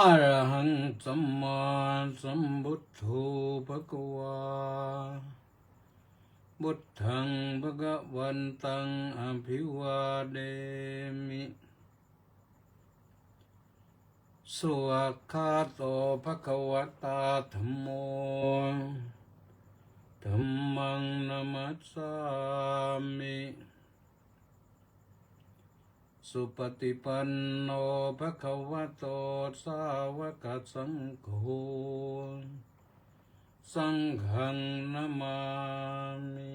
อะระหังสัมมาสัมพุทโธภะคะวาพุทธังภะคะวันตังอภิวาเดมิสวากขาโตภะคะวะตาธัมโมธัมมังนัมมัสสามิสุปฏิปันโนภะคะวะโตสาวกสังโฆสังฆังนามามิ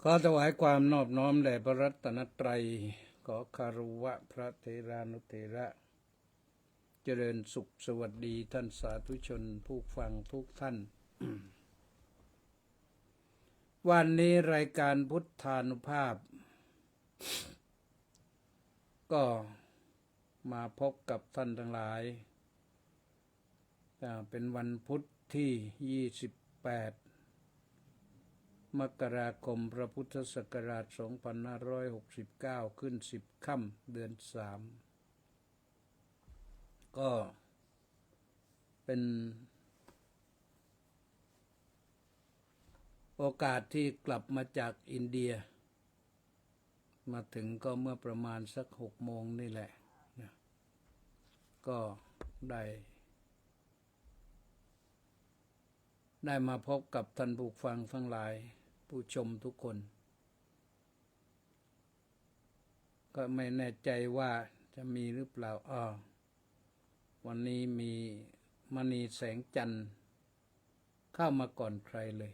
ขอถวายความนอบน้อมแด่พระรัตนตรัยขอคารวะพระเถรานุเถระเจริญสุขสวัสดีท่านสาธุชนผู้ฟังทุกท่าน วันนี้รายการพุทธานุภาพ ก็มาพบกับท่านทั้งหลายเป็นวันพุธที่28มกราคมพระพุทธศักราช2569ขึ้น10ค่ำเดือน3ก็เป็นโอกาสที่กลับมาจากอินเดียมาถึงก็เมื่อประมาณสัก6 โมงนี่แหละก็ได้มาพบกับท่านผู้ฟังทั้งหลายผู้ชมทุกคนก็ไม่แน่ใจว่าจะมีหรือเปล่าวันนี้มีมณีแสงจันทร์เข้ามาก่อนใครเลย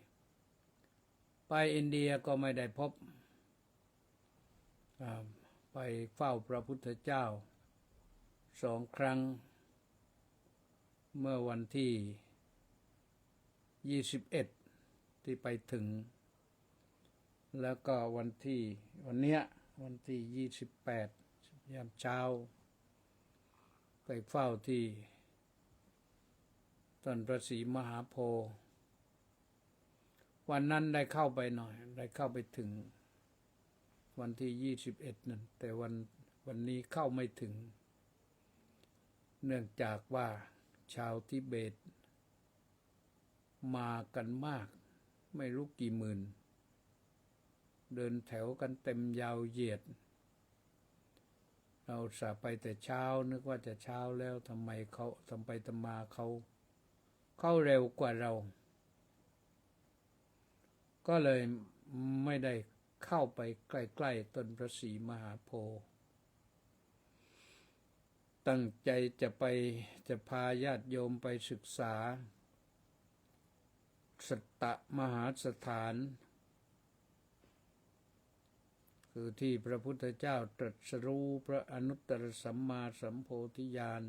ไปอินเดียก็ไม่ได้พบไปเฝ้าพระพุทธเจ้า2 ครั้งเมื่อวันที่21ที่ไปถึงแล้วก็วันที่28ยามเช้าไปเฝ้าที่ต้นพระศรีมหาโพธิ์วันนั้นได้เข้าไปหน่อยได้เข้าไปถึงวันที่21นั่นแต่วันนี้เข้าไม่ถึงเนื่องจากว่าชาวทิเบตมากันมากไม่รู้กี่หมื่นเดินแถวกันเต็มยาวเหยียดเราสาไปแต่เช้านึกว่าจะเช้าแล้วทำไมเขาทำไปทำมาเขาเร็วกว่าเราก็เลยไม่ได้เข้าไปใกล้ๆต้นพระศรีมหาโพธิ์ตั้งใจจะพาญาติโยมไปศึกษาสัตตมหาสถานคือที่พระพุทธเจ้าตรัสรู้พระอนุตตรสัมมาสัมโพธิญาณ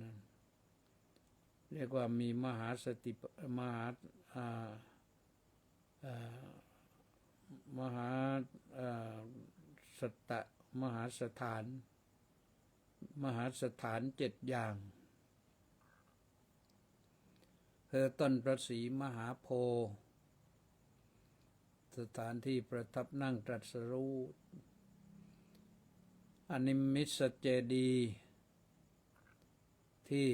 เรียกว่ามีมหาสัตตมหาสถาน7 อย่างคือต้นพระศรีมหาโพธิ์สถานที่ประทับนั่งตรัสรู้อนิมิสเจดีย์ที่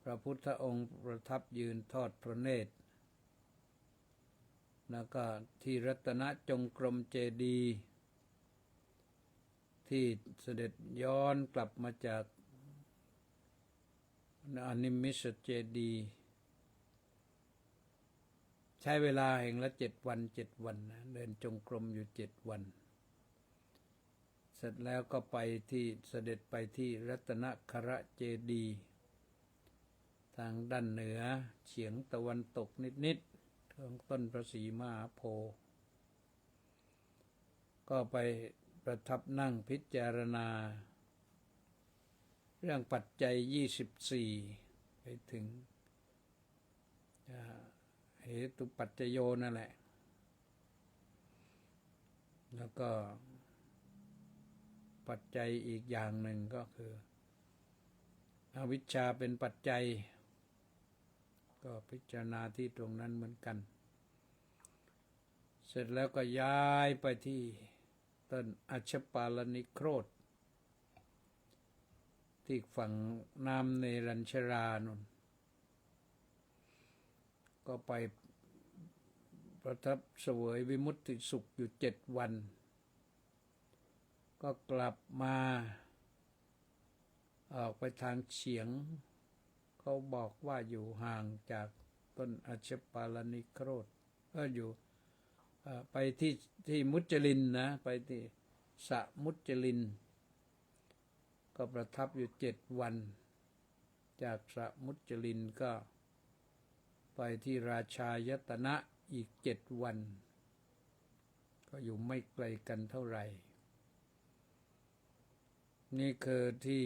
พระพุทธองค์ประทับยืนทอดพระเนตรแล้วก็ที่รัตนจงกรมเจดีย์ที่เสด็จย้อนกลับมาจากอนิมิสเจดีย์ใช้เวลาแห่งละ7 วันนะเดินจงกรมอยู่7 วันเสร็จแล้วก็เสด็จไปที่รัตนครเจดีย์ทางด้านเหนือเฉียงตะวันตกนิดๆของต้นพระศรีมหาโพธิ์ก็ไปประทับนั่งพิจารณาเรื่องปัจจัย24ไปถึงเหตุปัจจโยนั่นแหละแล้วก็ปัจจัยอีกอย่างหนึ่งก็คืออวิชชาเป็นปัจจัย ก็พิจารณาที่ตรงนั้นเหมือนกัน เสร็จแล้วก็ย้ายไปที่ต้นอัชฌปาลนิโครธที่ฝั่งน้ำเนรัญชรานนก็ไปประทับเสวยวิมุตติสุขอยู่7 วันก็กลับมาออกไปทางเฉียงเขาบอกว่าอยู่ห่างจากต้นอัชฌปาลนิโครธอยู่ไปที่มุจลินนะไปที่สะมุจลินก็ประทับอยู่7 วันจากสะมุจลินก็ไปที่ราชายตนะอีก7 วันก็อยู่ไม่ไกลกันเท่าไหร่นี่คือที่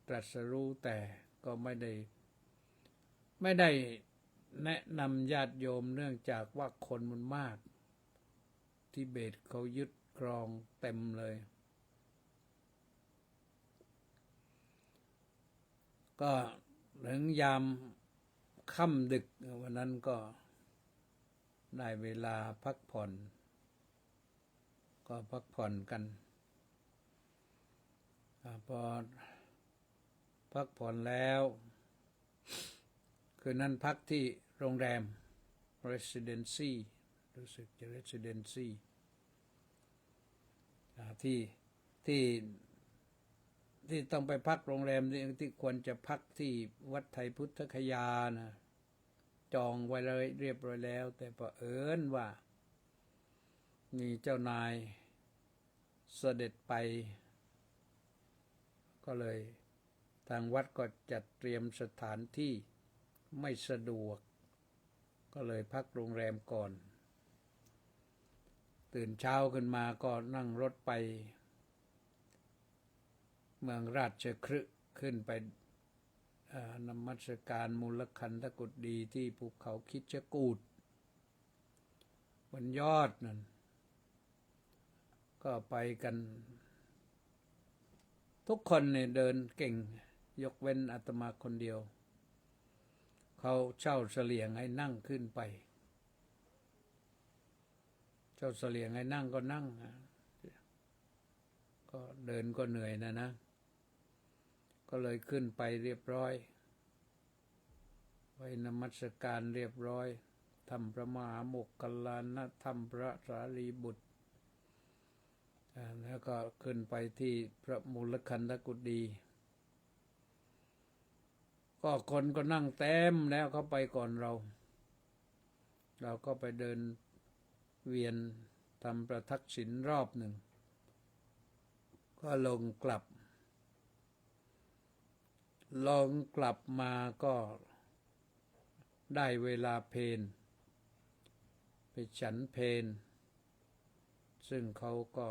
ตรัสรู้แต่ก็ไม่ได้แนะนำญาติโยมเนื่องจากว่าคนมันมากทิเบตเขายึดครองเต็มเลยก็ถึงยามค่ำดึกวันนั้นก็ได้เวลาพักผ่อนก็พักผ่อนกันพอพักผ่อนแล้วคืนนั้นพักที่โรงแรม Residency รู้สึกจะ Residency ที่ต้องไปพักโรงแรมที่ควรจะพักที่วัดไทยพุทธคยานะจองไว้เลยเรียบร้อยแล้วแต่เผอิญว่ามีเจ้านายเสด็จไปก็เลยทางวัดก็จัดเตรียมสถานที่ไม่สะดวกก็เลยพักโรงแรมก่อนตื่นเช้าขึ้นมาก็นั่งรถไปเมืองราชคฤห์ขึ้นไปนมัสการมูลคันธกุฏีที่ภูเขาคิชกูฏบนยอดนั่นก็ไปกันทุกคนเนี่ยเดินเก่งยกเว้นอาตมาคนเดียวเขาเช่าเสลี่ยงให้นั่งขึ้นไปเช่าเสลี่ยงให้นั่งก็นั่งก็เดินก็เหนื่อยนะก็เลยขึ้นไปเรียบร้อยไปนมัสการเรียบร้อยทำพระมหาโมคคัลลานะธรรมพระสารีบุตรแล้วก็ขึ้นไปที่พระมูลคันธกุฏีก็คนก็นั่งเต็มแล้วเขาไปก่อนเราก็ไปเดินเวียนทำประทักษิณรอบหนึ่งก็ลงกลับมาก็ได้เวลาเพลไปฉันเพลซึ่งเขาก็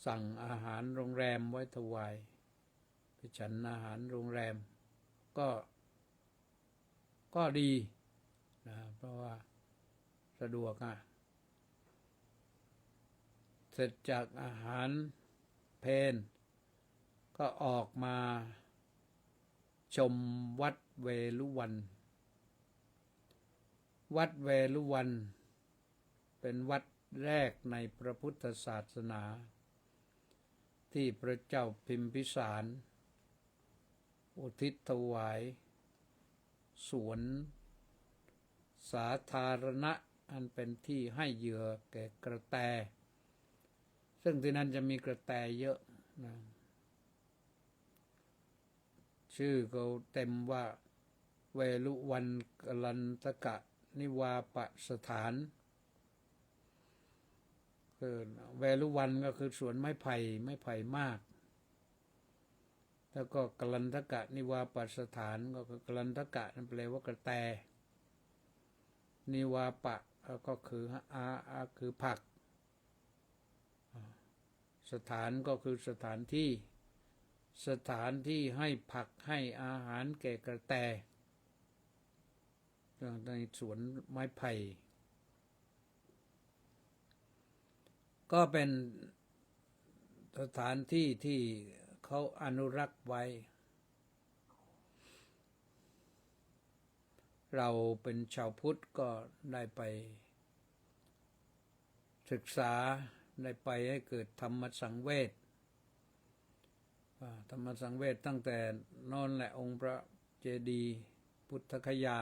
สั่งอาหารโรงแรมไว้ถวายไปฉันอาหารโรงแรมก็ดีนะเพราะว่าสะดวกเสร็จจากอาหารเพลก็ออกมาชมวัดเวลุวันวัดเวลุวันเป็นวัดแรกในพระพุทธศาสนาที่พระเจ้าพิมพิสารอุทิศถวายสวนสาธารณะอันเป็นที่ให้เหยื่อแก่กระแตซึ่งที่นั่นจะมีกระแตเยอะนะชื่อเขาเต็มว่าเวลุวันกลันทกะนิวาปสถานคือเวลุวันก็คือสวนไม้ไผ่มากแล้วก็กลันทกะนิวาปสถานก็คือกลันทกะนั่นแปลว่ากระแตนิวาปะก็คือผักสถานก็คือสถานที่ให้ผักให้อาหารแก่กระแตในสวนไม้ไผ่ก็เป็นสถานที่ที่เขาอนุรักษ์ไว้ เราเป็นชาวพุทธก็ได้ไปศึกษาได้ไปให้เกิดธรรมสังเวชธรรมสังเวชตั้งแต่โน่นแหละองค์พระเจดีย์พุทธคยา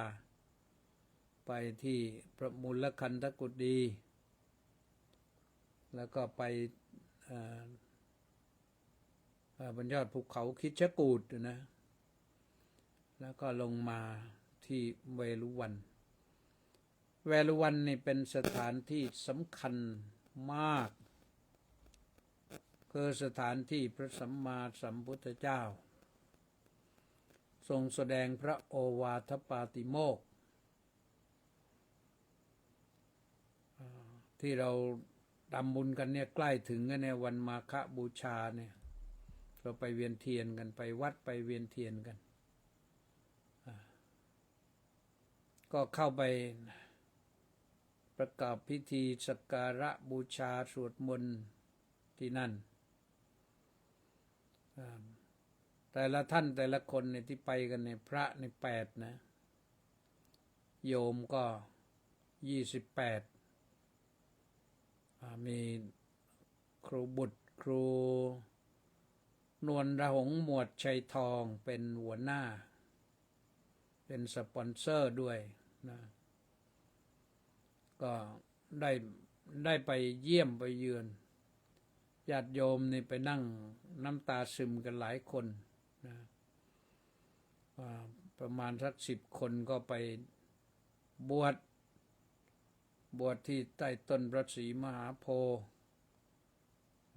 ไปที่พระมูลคันธกุฏีแล้วก็ไปบนยอดภูเขาคิชกูฏนะแล้วก็ลงมาที่เวฬุวันเวฬุวันนี่เป็นสถานที่สำคัญมากคือสถานที่พระสัมมาสัมพุทธเจ้าทรงแสดงพระโอวาทปาติโมกข์ที่เราทำบุญกันเนี่ยใกล้ถึงในวันมาฆบูชาเนี่ยเราไปเวียนเทียนกันไปวัดไปเวียนเทียนกันก็เข้าไปประกอบพิธีสักการะบูชาสวดมนต์ที่นั่นแต่ละท่านแต่ละคนเนี่ยที่ไปกันเนี่ยพระใน8นะโยมก็28มีครูบุตรครูนวลระหงหมวดชัยทองเป็นหัวหน้าเป็นสปอนเซอร์ด้วยนะก็ได้ไปเยี่ยมไปเยือนญาติโยมนี่ไปนั่งน้ำตาซึมกันหลายคนนะประมาณสัก10 คนก็ไปบวชที่ใต้ต้นพระศรีมหาโพธิ์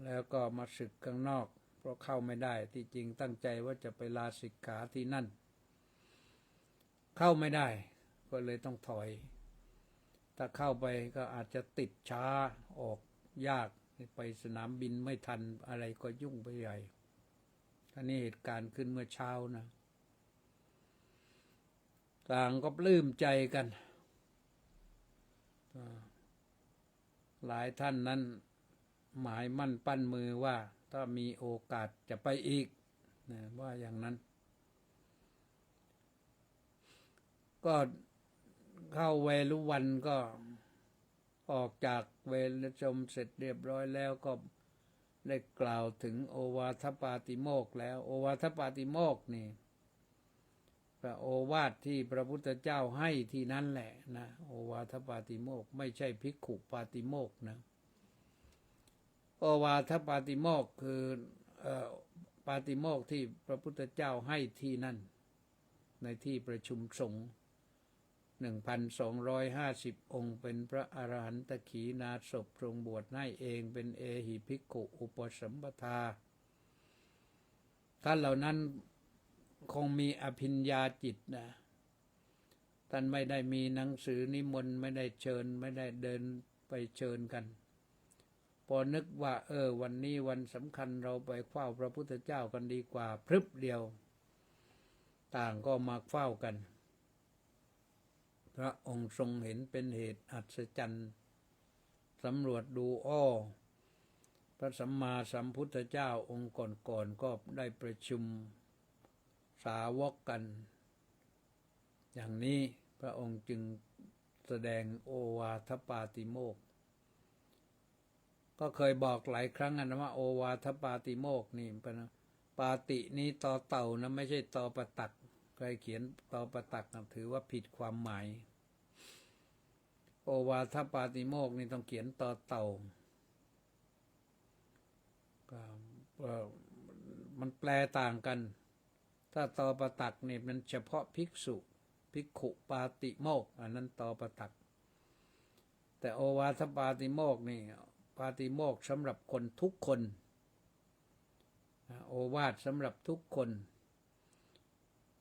แล้วก็มาศึกข้างนอกเพราะเข้าไม่ได้ที่จริงตั้งใจว่าจะไปลาสิกขาที่นั่นเข้าไม่ได้ก็เลยต้องถอยถ้าเข้าไปก็อาจจะติดช้าออกยากไปสนามบินไม่ทันอะไรก็ยุ่งไปใหญ่อันนี้เหตุการณ์ขึ้นเมื่อเช้านะต่างก็ปลื้มใจกันหลายท่านนั้นหมายมั่นปั้นมือว่าถ้ามีโอกาสจะไปอีกนะว่าอย่างนั้นก็เข้าเวฬุวันก็ออกจากเวรชมเสร็จเรียบร้อยแล้วก็ได้กล่าวถึงโอวาทปาติโมกข์แล้วโอวาทปาติโมกข์นี่พระโอวาทที่พระพุทธเจ้าให้ที่นั่นแหละนะโอวาทปาติโมกข์ไม่ใช่ภิกขุปาติโมกข์นะโอวาทปาติโมกข์คือปาติโมกข์ที่พระพุทธเจ้าให้ที่นั่นในที่ประชุมสงฆ์1,250 องค์เป็นพระอรหันตขีณาสพทรงบวชให้เองเป็นเอหิภิกขุอุปสัมปทาท่านเหล่านั้นคงมีอภิญญาจิตนะท่านไม่ได้มีหนังสือนิมนต์ไม่ได้เชิญไม่ได้เดินไปเชิญกันพอนึกว่าวันนี้วันสำคัญเราไปเฝ้าพระพุทธเจ้ากันดีกว่าพรึบเดียวต่างก็มาเฝ้ากันพระองค์ทรงเห็นเป็นเหตุอัศจรรย์สำรวจดูพระสัมมาสัมพุทธเจ้าองค์ก่อนๆก็ได้ประชุมสาวกกันอย่างนี้พระองค์จึงแสดงโอวาทปาติโมกข์ก็เคยบอกหลายครั้งนะว่าโอวาทปาติโมกข์นี่ปาตินี้ตอเต่านะไม่ใช่ตอประตักใครเขียนตอประตักถือว่าผิดความหมายโอวาทปาติโมกข์นี่ต้องเขียนตอเต่ามันแปลต่างกันถ้าตอประตักนี่มันเฉพาะภิกษุภิกขุปาติโมกข์อันนั้นตอประตักแต่โอวาทปาติโมกข์นี่ปาติโมกข์สำหรับคนทุกคนโอวาทสำหรับทุกคน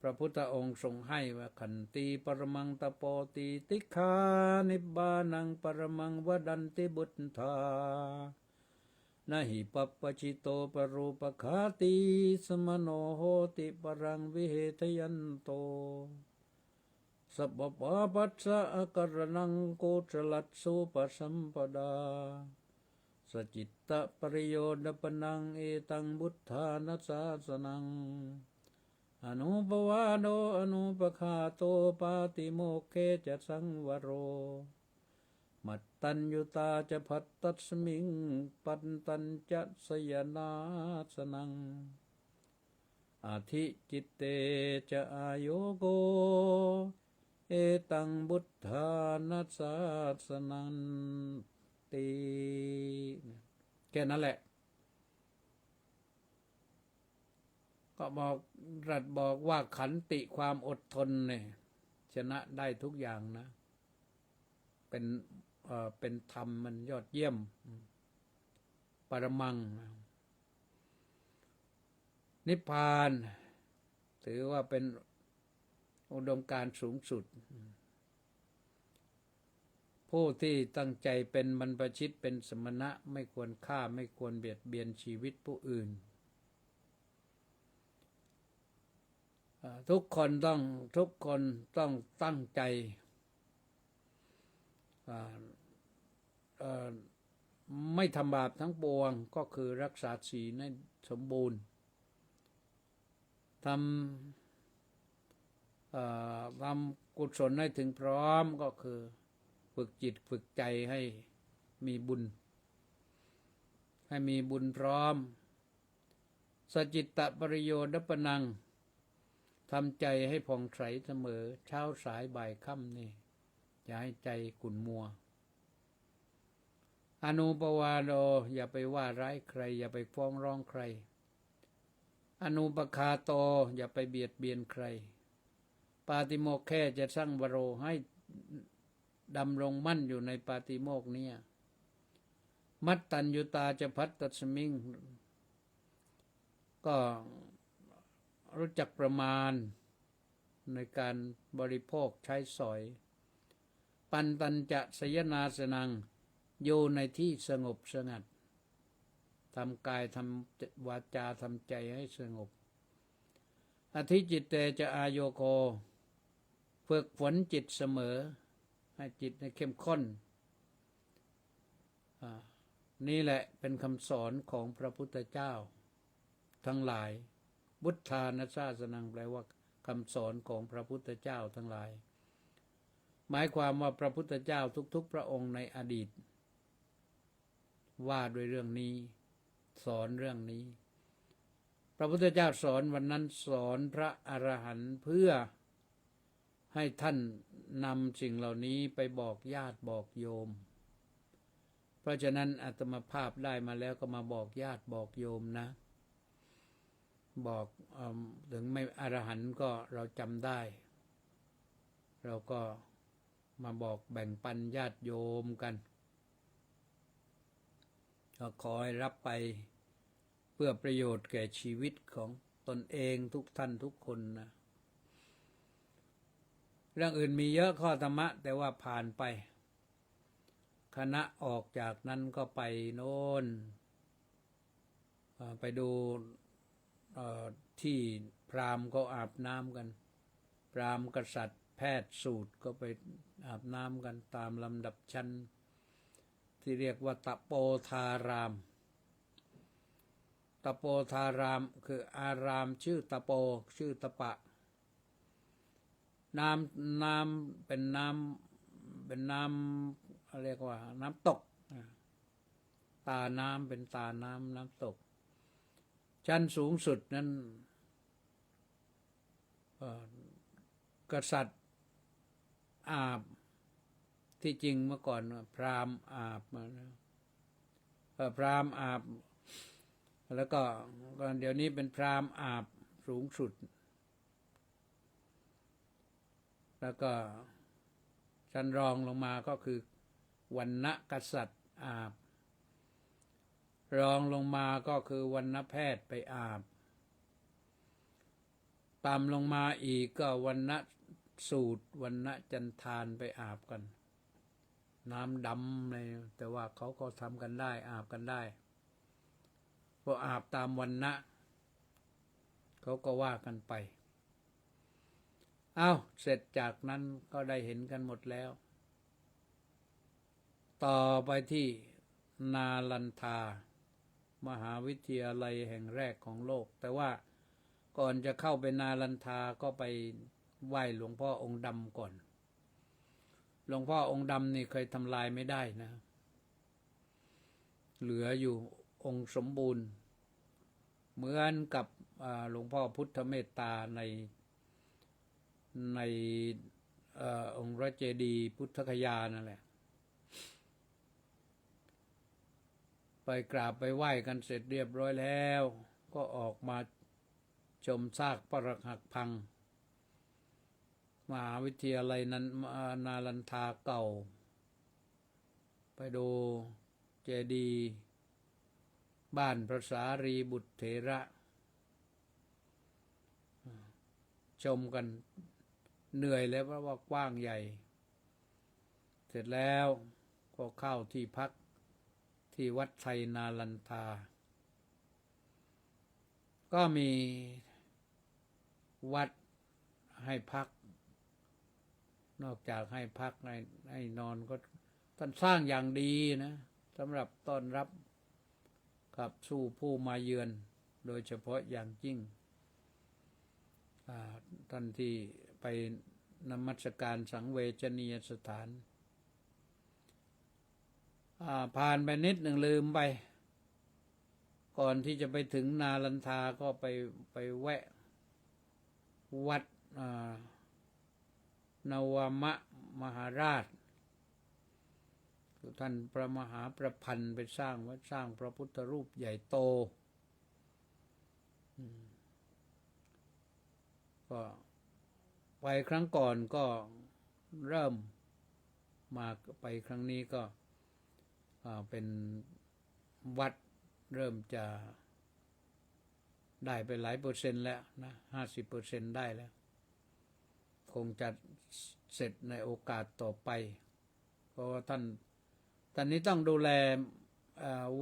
พระพุทธองค์ทรงให้ว่าขันติปรมังตโปติติคานิบบานังปรมังวดันติบุตธานะหิปัปปชิโตปรูปคาติสมโนโหติปรังวิเหทยันโตสัพพปาปัสสะอาการนังโกชลัสสุปสัมปดาสจิตตะปริโยดปนังเอตังบุทธานัสสาสนังอ นุปวาโดอนุปคาโตปาติโมกเขจะสังวโรมัตตัญญุตาจะพัตตัสมิงปันตัญจะสยนาสนังอาทิจิตเตจะอาโยโกเอตังบุตธานัสสาสนันติแค่นั้นแหละก็บอกรัสบอกว่าขันติความอดทนเนี่ยชนะได้ทุกอย่างนะเป็นธรรมมันยอดเยี่ยมปรมังนิพพานถือว่าเป็นอุดมการณ์สูงสุดผู้ที่ตั้งใจเป็นบรรพชิตเป็นสมณะไม่ควรฆ่าไม่ควรเบียดเบียนชีวิตผู้อื่นทุกคนต้องตั้งใจไม่ทำบาปทั้งปวงก็คือรักษาศีลให้สมบูรณ์ทำกุศลให้ถึงพร้อมก็คือฝึกจิตฝึกใจให้มีบุญพร้อมสจิตตปริโยดัปนังทำใจให้ผ่องใสเสมอเช้าสายบ่ายค่ำนี่อย่าให้ใจขุ่นมัวอนุปวาโดอย่าไปว่าร้ายใครอย่าไปฟ้องร้องใครอนุปคาโตอย่าไปเบียดเบียนใครปาติโมกข์แค่จะสร้างวโรให้ดำรงมั่นอยู่ในปาติโมกข์นี้มัตตัญญุตาจะพัตตัสมิงก็รู้จักประมาณในการบริโภคใช้สอยปันตัญจะสยนาสนังอยู่ในที่สงบสงัดทำกายทำวาจาทำใจให้สงบอธิจิตเตจะอาโยโคฝึกฝนจิตเสมอให้จิตในเข้มข้นนี่แหละเป็นคำสอนของพระพุทธเจ้าทั้งหลายบุทธานัสสาสนังแปลว่าคำสอนของพระพุทธเจ้าทั้งหลายหมายความว่าพระพุทธเจ้าทุกๆพระองค์ในอดีตว่าด้วยเรื่องนี้สอนเรื่องนี้พระพุทธเจ้าสอนวันนั้นสอนพระอรหันต์เพื่อให้ท่านนำสิ่งเหล่านี้ไปบอกญาติบอกโยมเพราะฉะนั้นอาตมาภาพได้มาแล้วก็มาบอกญาติบอกโยมนะบอกถึงไม่อรหันต์ก็เราจำได้เราก็มาบอกแบ่งปันญาติโยมกันก็ขอให้รับไปเพื่อประโยชน์แก่ชีวิตของตนเองทุกท่านทุกคนนะเรื่องอื่นมีเยอะข้อธรรมะแต่ว่าผ่านไปคณะออกจากนั้นก็ไปโน่นไปดูที่พราหมณ์ก็อาบน้ำกันพราหมณ์กษัตริย์แพทย์สูตรก็ไปอาบน้ำกันตามลำดับชั้นที่เรียกว่าตะโปธารามตะโปธารามคืออารามชื่อตะโปชื่อตะปะน้ำเป็นน้ำเรียกว่าน้ำตกตาน้ำเป็นตาน้ำตกชั้นสูงสุดนั้นกษัตริย์อาบที่จริงเมื่อก่อนพราหมณ์อาบมาพราหมณ์อาบแล้วก็เดี๋ยวนี้เป็นพราหมณ์อาบสูงสุดแล้วก็ชั้นรองลงมาก็คือวรรณกษัตริย์อาบรองลงมาก็คือวรรณแพทย์ไปอาบตามลงมาอีกก็วรรณสูตรวรรณจันทานไปอาบกันน้ำดำเลยแต่ว่าเขาก็ทำกันได้อาบกันได้พออาบตามวรรณะเขาก็ว่ากันไปเสร็จจากนั้นก็ได้เห็นกันหมดแล้วต่อไปที่นาลันทามหาวิทยาลัยแห่งแรกของโลกแต่ว่า ก่อนจะเข้าไปนาลันทาก็ไปไหว้หลวงพ่อองค์ดำก่อนหลวงพ่อองค์ดำนี่เคยทำลายไม่ได้นะเหลืออยู่องค์สมบูรณ์เหมือนกับหลวงพ่อพุทธเมตตาในองค์พระเจดีย์พุทธคยานั่นแหละไปกราบไปไหว้กันเสร็จเรียบร้อยแล้วก็ออกมาชมซากปรักหักพังมหาวิทยาลัยนั้นนาลันทาเก่าไปดูเจดีย์บ้านพระสารีบุตรเถระชมกันเหนื่อยแล้วเพราะว่ากว้างใหญ่เสร็จแล้วก็เข้าที่พักที่วัดไทยนาลันทาก็มีวัดให้พักนอกจากให้พักให้นอนก็ท่านสร้างอย่างดีนะสำหรับต้อนรับกับสู่ผู้มาเยือนโดยเฉพาะอย่างยิ่งท่านที่ไปนมัสการสังเวชนียสถานผ่านไปนิดหนึ่งลืมไปก่อนที่จะไปถึงนาลันทาก็ไปแวะวัดนวมะมหาราชท่านพระมหาประพันธ์ไปสร้างวัดสร้างพระพุทธรูปใหญ่โตก็ไปครั้งก่อนก็เริ่มมาไปครั้งนี้ก็เป็นวัดเริ่มจะได้ไปหลายเปอร์เซ็นต์แล้วนะ50%ได้แล้วคงจะเสร็จในโอกาสต่อไปเพราะว่าท่านนี้ต้องดูแล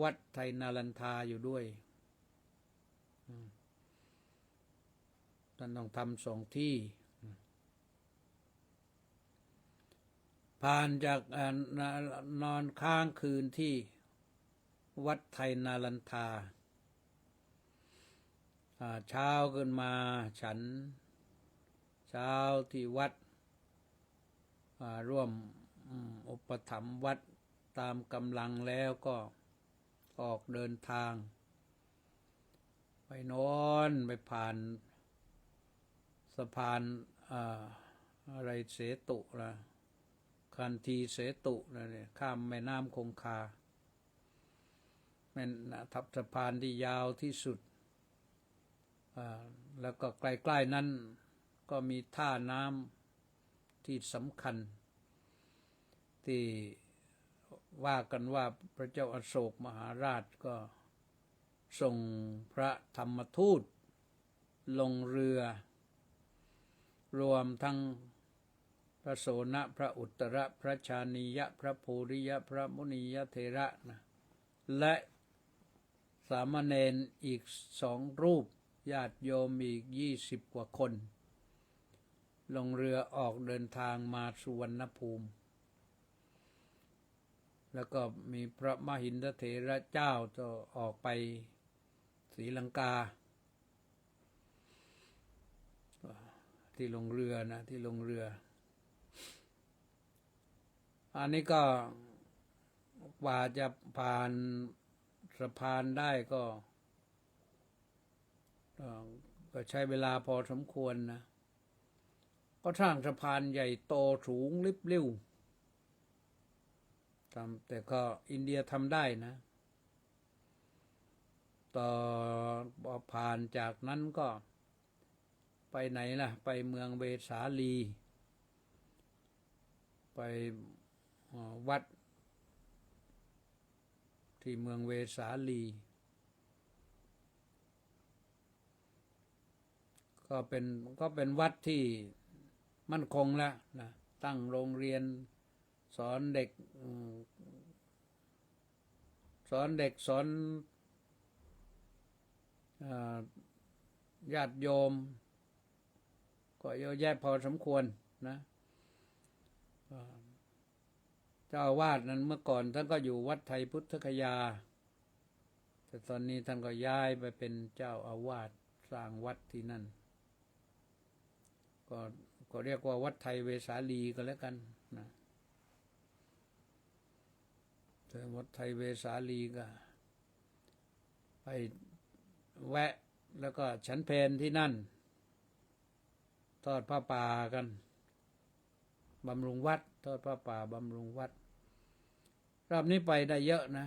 วัดไทยนาลันทาอยู่ด้วยท่านต้องทำ2 ที่ผ่านจากนอนค้างคืนที่วัดไทยนาลันทาเช้าขึ้นมาฉันเช้าที่วัดร่วมอุปถัมภ์วัดตามกำลังแล้วก็ออกเดินทางไปนอนไปผ่านสะพานอะไรเสตุนะคันธีเสตุนะเนี่ยข้ามแม่น้ำคงคาเป็นทับสะพานที่ยาวที่สุดแล้วก็ใกล้ๆนั้นก็มีท่าน้ำที่สำคัญที่ว่ากันว่าพระเจ้าอโศกมหาราชก็ส่งพระธรรมทูตลงเรือรวมทั้งพระโสนพระอุตตรพระชานียะพระภูริยะพระมุนียเถระนะและสามเณรอีก2 รูปญาติโยมอีก20 กว่าคนลงเรือออกเดินทางมาสุวรรณภูมิแล้วก็มีพระมหินทเถระเจ้าจะออกไปศรีลังกาที่ลงเรือนะที่ลงเรืออันนี้ก็กว่าจะผ่านสะพานได้ก็ใช้เวลาพอสมควรนะก็สร้างสะพานใหญ่โตสูงลิบลิ่วแต่ก็อินเดียทำได้นะต่อผ่านจากนั้นก็ไปไหนล่ะไปเมืองเวสาลีไปวัดที่เมืองเวสาลีก็เป็นวัดที่มั่นคงแล้วนะตั้งโรงเรียนสอนเด็กสอนญาติโยมก็เยอะแยะพอสมควรนะเจ้าอาวาสนั้นเมื่อก่อนท่านก็อยู่วัดไทยพุทธคยาแต่ตอนนี้ท่านก็ย้ายไปเป็นเจ้าอาวาส สร้างวัดที่นั่นก็เรียกว่าวัดไทยเวสาลีก็แล้วกันนะแต่วัดไทยเวสาลีก็ไปแวะแล้วก็ฉันเพลที่นั่นทอดผ้าป่ากันบำรุงวัดทอดผ้าป่าบำรุงวัดรอบนี้ไปได้เยอะนะ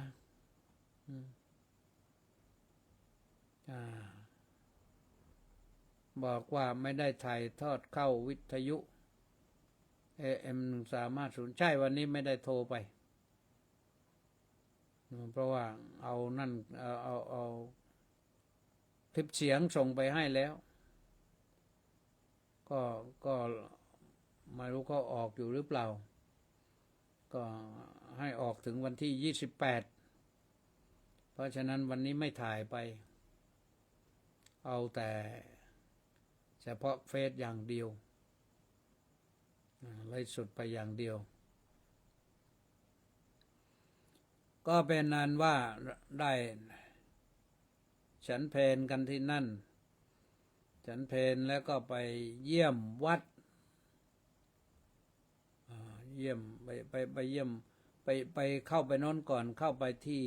บอกว่าไม่ได้ถ่ายทอดเข้าวิทยุ AM130ใช่วันนี้ไม่ได้โทรไปเพราะว่าเอานั่นเอาคลิปเสียงส่งไปให้แล้วก็ไม่รู้เขาออกอยู่หรือเปล่าก็ให้ออกถึงวันที่28เพราะฉะนั้นวันนี้ไม่ถ่ายไปเอาแต่เฉพาะเฟซอย่างเดียวไลฟ์สดไปอย่างเดียวก็เป็นนั้นว่าได้ฉันเพลกันที่นั่นฉันเพลแล้วก็ไปเยี่ยมวัดเยี่ยมไปเยี่ยมไปเข้าไปโน้นก่อนเข้าไปที่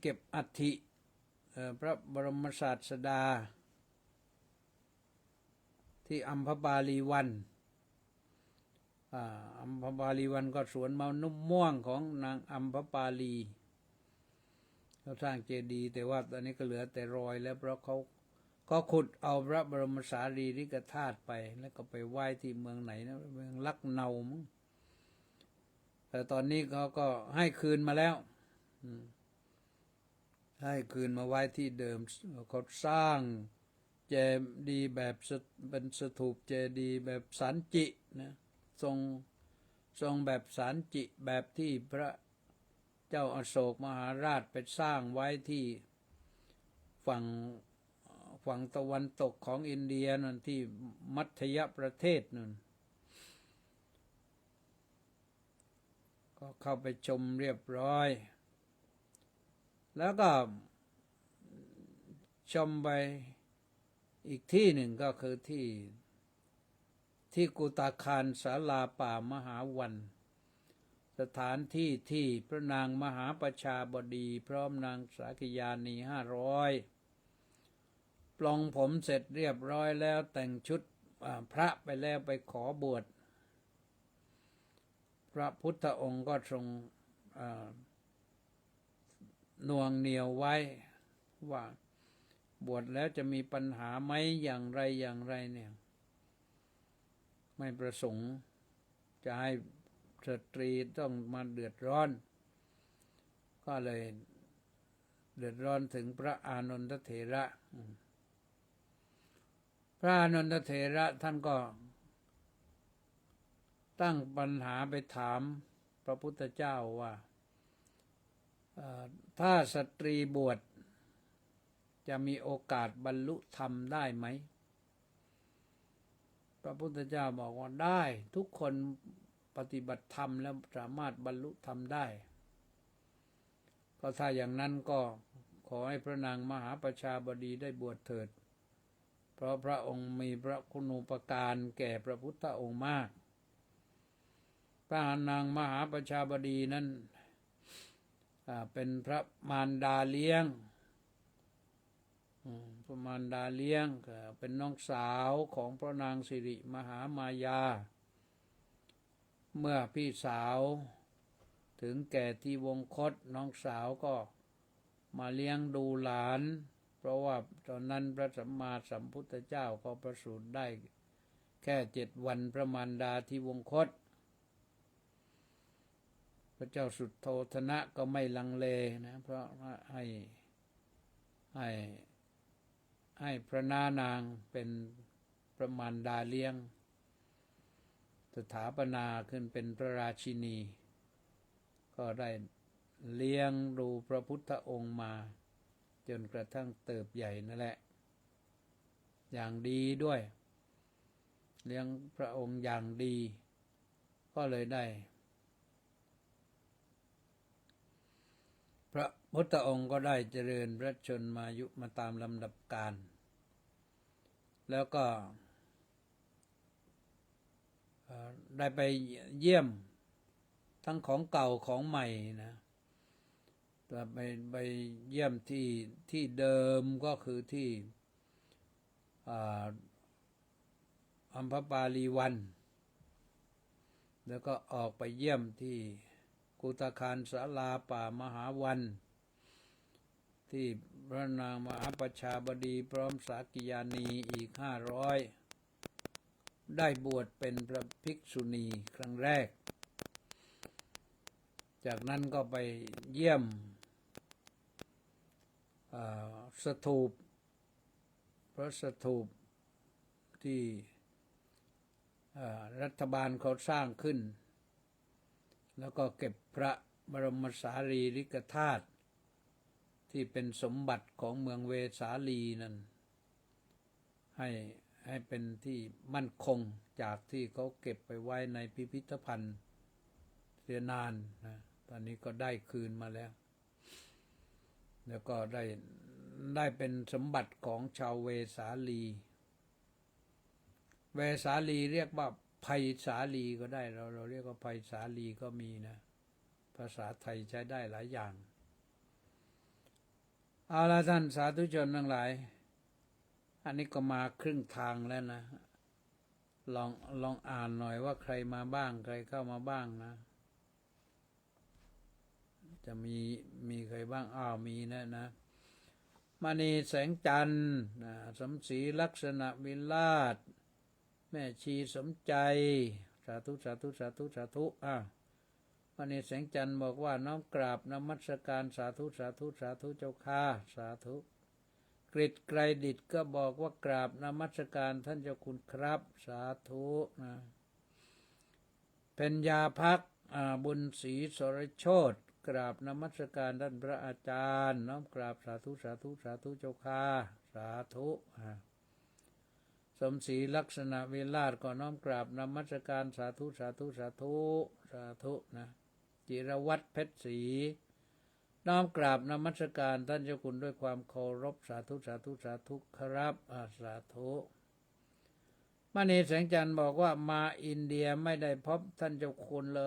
เก็บอัฐิพระบรมศาสดาที่อัมพปาลีวันอัมพปาลีวันก็สวนมะม่วงของนางอัมพปาลีเขาสร้างเจดีย์แต่ว่าตอนนี้ก็เหลือแต่รอยแล้วเพราะเขาขุดเอาพระบรมสารีริกธาตุไปแล้วก็ไปไหว้ที่เมืองไหนนะเมืองลักเนามั้งแต่ตอนนี้เขาก็ให้คืนมาแล้วให้คืนมาไว้ที่เดิมเขาสร้างเจดีย์แบบเป็นสถูปเจดีย์แบบสันจินะทรงแบบสันจิแบบที่พระเจ้าอโศกมหาราชไปสร้างไว้ที่ฝั่งตะวันตกของอินเดียนั่นที่มัธยประเทศนั่นก็เข้าไปชมเรียบร้อยแล้วก็ชมไปอีกที่หนึ่งก็คือที่กุตาคารศาลาป่ามหาวันสถานที่ที่พระนางมหาประชาบดีพร้อมนางสากิยานี500ปลงผมเสร็จเรียบร้อยแล้วแต่งชุดพระไปแล้วไปขอบวชพระพุทธองค์ก็ทรงหน่วงเหนี่ยวไว้ว่าบวชแล้วจะมีปัญหาไหมอย่างไรเนี่ยไม่ประสงค์จะให้สตรีต้องมาเดือดร้อนก็เลยเดือดร้อนถึงพระอานนทเถระพระอานนทเถระท่านก็ตั้งปัญหาไปถามพระพุทธเจ้าว่าถ้าสตรีบวชจะมีโอกาสบรรลุธรรมได้ไหมพระพุทธเจ้าบอกว่าได้ทุกคนปฏิบัติธรรมแล้วสามารถบรรลุธรรมได้ก็ถ้าอย่างนั้นก็ขอให้พระนางมหาประชาบดีได้บวชเถิดเพราะพระองค์มีพระคุณูปการแก่พระพุทธองค์มากพระนางมหาประชาบดีนั้นเป็นพระมารดาเลี้ยงพระมารดาเลี้ยงเป็นน้องสาวของพระนางสิริมหามายาเมื่อพี่สาวถึงแก่ที่วงคตน้องสาวก็มาเลี้ยงดูหลานเพราะว่าตอนนั้นพระสัมมาสัมพุทธเจ้าก็ประสูติได้แค่7 วันพระมารดาที่วงคตพระเจ้าสุโธทนะก็ไม่ลังเลนะเพราะให้พระนานางเป็นพระมารดาเลี้ยงสถาปนาขึ้นเป็นพระราชินีก็ได้เลี้ยงดูพระพุทธองค์มาจนกระทั่งเติบใหญ่นั่นแหละอย่างดีด้วยเลี้ยงพระองค์อย่างดีก็เลยได้ พุทธองค์ก็ได้เจริญพระชนมายุมาตามลำดับกาลแล้วก็ได้ไปเยี่ยมทั้งของเก่าของใหม่นะแต่ไปเยี่ยมที่เดิมก็คือที่อัมพปาลีวันแล้วก็ออกไปเยี่ยมที่กุตคารศาลาป่ามหาวันที่พระนางมหาประชาบดีพร้อมสากิยานีอีก500ได้บวชเป็นพระภิกษุณีครั้งแรกจากนั้นก็ไปเยี่ยมสถูปพระสถูปที่รัฐบาลเขาสร้างขึ้นแล้วก็เก็บพระบรมสารีริกธาตุที่เป็นสมบัติของเมืองเวสาลีนั้นให้เป็นที่มั่นคงจากที่เขาเก็บไปไว้ในพิพิธภัณฑ์เสียนานนะตอนนี้ก็ได้คืนมาแล้วก็ได้เป็นสมบัติของชาวเวสาลีเวสาลีเรียกว่าไพศาลีก็ได้เราเรียกว่าไพศาลีก็มีนะภาษาไทยใช้ได้หลายอย่างเอาละท่านสาธุชนทั้งหลายอันนี้ก็มาครึ่งทางแล้วนะลองอ่านหน่อยว่าใครมาบ้างใครเข้ามาบ้างนะจะมีใครบ้างมีนะมณีแสงจันทร์สมศรีลักษณะวิลาศแม่ชีสมใจสาธุสาธุสาธุสาธุมณีแสงจันทร์บอกว่าน้อมกราบนมัสการสาธุสาธุสาธุเจ้าค่ะสาธุกฤษไกรดิษฐ์ก็บอกว่ากราบนมัสการท่านเจ้าคุณครับสาธุนะเพ็ญญาภักดิ์บุญศรีสรโชติกราบนมัสการท่านพระอาจารย์น้อมกราบสาธุสาธุสาธุเจ้าค่ะสาธุสมศรีลักษณะวิลาศก็น้อมกราบนมัสการสาธุสาธุสาธุสาธุนะจิรวัตรเพชรศรีน้อมกราบนมัสการท่านเจ้าคุณด้วยความเคารพสาธุสาธุสาธุครับสาธุมณีแสงจันทร์บอกว่ามาอินเดียไม่ได้พบท่านเจ้าคุณเล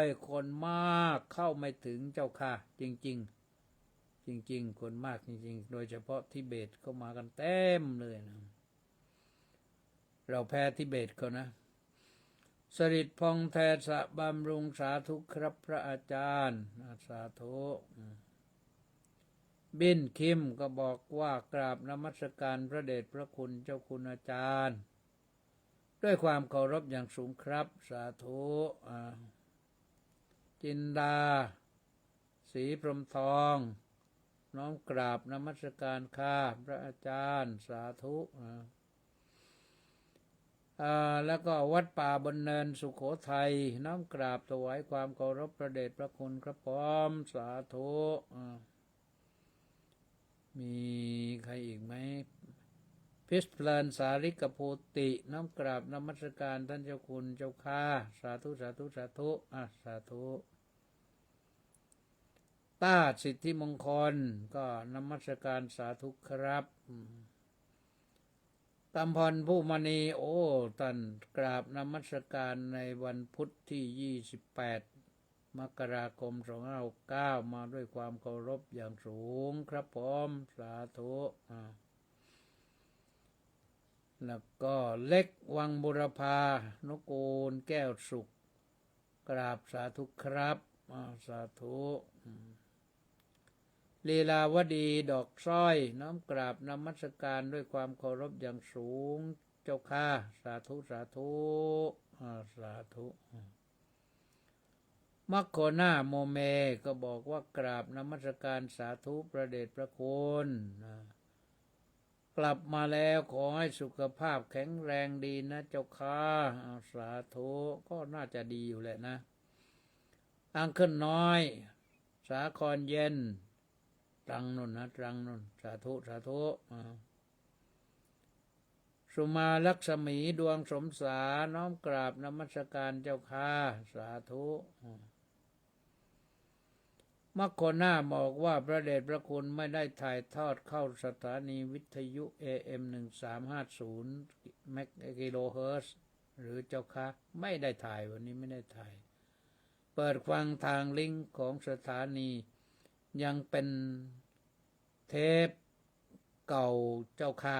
ยคนมากเข้าไม่ถึงเจ้าค่ะจริงๆคนมากจริงๆโดยเฉพาะทิเบตเข้ามากันเต็มเลยนะเราแพ้ทิเบตเขานะสริดพองแทสะบำรุงสาธุครับพระอาจารย์สาธุบินคิมก็บอกว่ากราบนมัสการพระเดชพระคุณเจ้าคุณอาจารย์ด้วยความเคารพอย่างสูงครับสาธุจินดาศรีพรหมทองน้อมกราบนมัสการข้าพระอาจารย์สาธุแล้วก็วัดป่าบนเนินสุโขทัยน้อมกราบถวายความเคารพพระเดชพระคุณครับพร้อมสาธุมีใครอีกไหมพิสเพลินสาริกโพติน้อมกราบนมัสการท่านเจ้าคุณเจ้าข้าสาธุสาธุสาธุสาธุต้าสิทธิมงคลก็นมัสการสาธุครับกำพรผู้มณีท่านกราบนมัสการในวันพุธที่28 มกราคม 2569มาด้วยความเคารพอย่างสูงครับผมสาธุแล้วก็เล็กวังบุรพานกูลแก้วสุขกราบสาธุครับสาธุลีลาวดีดอกสร้อยน้อมกราบนมัสการด้วยความเคารพอย่างสูงเจ้าค่ะสาธุสาธุสาธุมัคโคนาโมเมก็บอกว่ากราบนมัสการสาธุพระเดชพระคุณกลับมาแล้วขอให้สุขภาพแข็งแรงดีนะเจ้าค่ะสาธุก็น่าจะดีอยู่แหละนะอังขึ้นน้อยสาครเย็นตรังนนนะตรังนนสาธุสาธุสุมาลักษมีดวงสมสาน้อมกราบนมัสการเจ้าค่ะสาธุ มัคโคนาบอกว่าพระเดชพระคุณไม่ได้ถ่ายทอดเข้าสถานีวิทยุ AM 1350เมกะกิโลเฮิรตซ์หรือเจ้าคะไม่ได้ถ่ายวันนี้ไม่ได้ถ่ายเปิดฟังทางลิงก์ของสถานียังเป็นเทปเก่าเจ้าค่ะ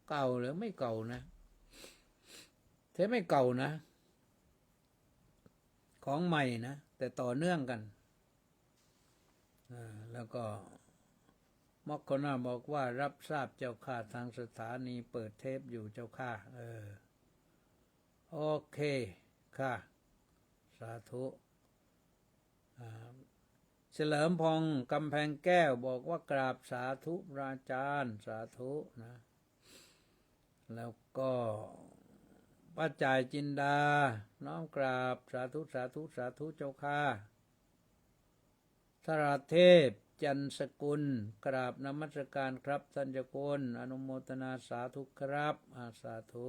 เก่าหรือไม่เก่านะเทปไม่เก่านะของใหม่นะแต่ต่อเนื่องกันแล้วก็มัคโคนาบอกว่ารับทราบเจ้าค่ะทางสถานีเปิดเทปอยู่เจ้าค่ะโอเคค่ะสาธุเฉลิมพงษ์กำแพงแก้วบอกว่ากราบสาธุพระอาจารย์สาธุนะแล้วก็ป้าจ่ายจินดาน้อมกราบสาธุสาธุสาธุเจ้าค่ะธราเทพจันสกุลกราบนมัสการครับท่านเจ้าคุณอนุโมทนาสาธุครับสาธุ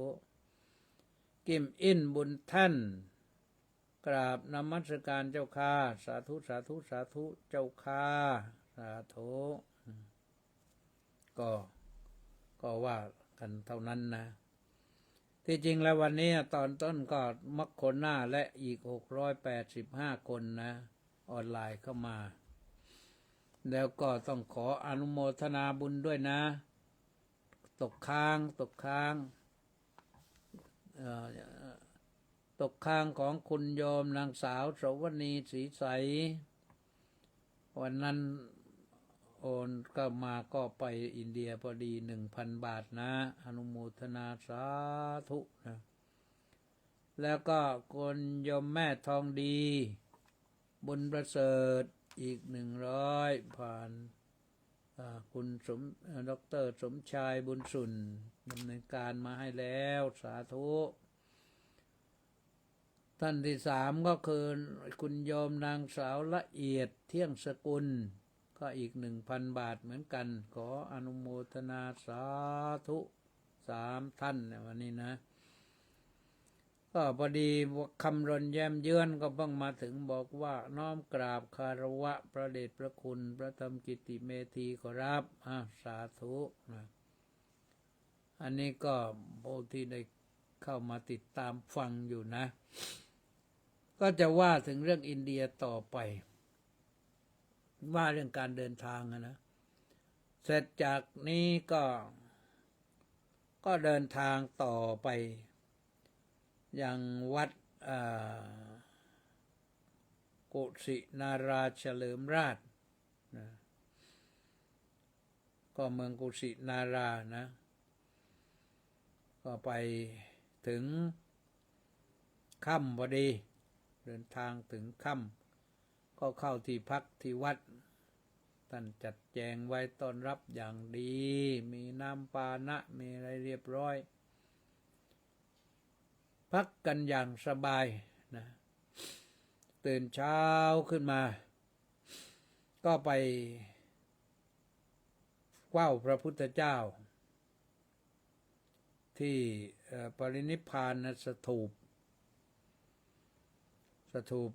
กิมอินบุญท่านกราบนมัสการเจ้าค่ะสาธุสาธุสาธุเจ้าค่ะสาธุก็ว่ากันเท่านั้นนะที่จริงแล้ววันนี้ตอนต้นก็มัคโคนาและอีก685คนนะออนไลน์เข้ามาแล้วก็ต้องขออนุโมทนาบุญด้วยนะตกค้างของคุณโยมนางสาวโสวณีศรีใสวันนั้นโอนก็มาก็ไปอินเดียพอดี 1,000 บาทนะอนุโมทนาสาธุนะแล้วก็คุณโยมแม่ทองดีบุญประเสริฐอีก100ผ่านคุณดร.สมชายบุญสุนดำเนินการมาให้แล้วสาธุท่านที่3ก็คือคุณโยมนางสาวละเอียดเที่ยงสกุลก็อีก 1,000 บาทเหมือนกันขออนุโมทนาสาธุ3ท่านในวันนี้นะก็พอดีคำรณแย้มเยือนก็เพิ่งมาถึงบอกว่าน้อมกราบคารวะพระเดชพระคุณพระธรรมกิติเมธีขอรับสาธุนะอันนี้ก็ผู้ที่ได้เข้ามาติดตามฟังอยู่นะก็จะว่าถึงเรื่องอินเดียต่อไปว่าเรื่องการเดินทางนะเสร็จจากนี้ก็เดินทางต่อไปอย่างวัดกุสินาราเฉลิมราชนะก็เมืองกุสินารานะก็ไปถึงค่ำพอดีเดินทางถึงค่ำก็เข้าที่พักที่วัดท่านจัดแจงไว้ต้อนรับอย่างดีมีน้ำปานะมีอะไรเรียบร้อยพักกันอย่างสบายนะตื่นเช้าขึ้นมาก็ไปเฝ้าพระพุทธเจ้าที่ปรินิพพานสถูป